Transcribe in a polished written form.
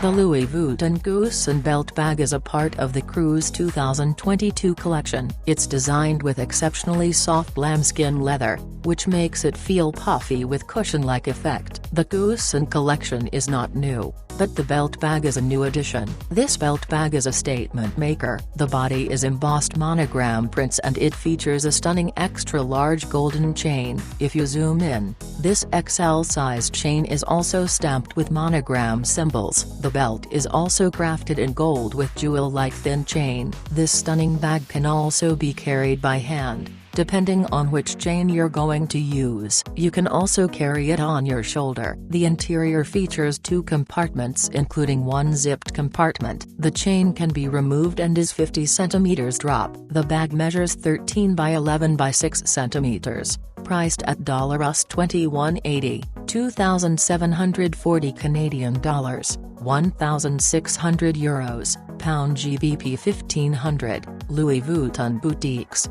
The Louis Vuitton Goose and Belt bag is a part of the Cruise 2022 collection. It's designed with exceptionally soft lambskin leather, which makes it feel puffy with cushion-like effect. The Goose and collection is not new, but the belt bag is a new addition. This belt bag is a statement maker. The body is embossed monogram prints and it features a stunning extra-large golden chain. If you zoom in, this XL-sized chain is also stamped with monogram symbols. The belt is also crafted in gold with jewel-like thin chain. This stunning bag can also be carried by hand, depending on which chain you're going to use. You can also carry it on your shoulder. The interior features 2 compartments including one zipped compartment. The chain can be removed and is 50 cm drop. The bag measures 13 by 11 by 6 cm. Priced at $21.80, 2,740 Canadian dollars, 1,600 euros, pound GBP 1,500, Louis Vuitton Boutiques.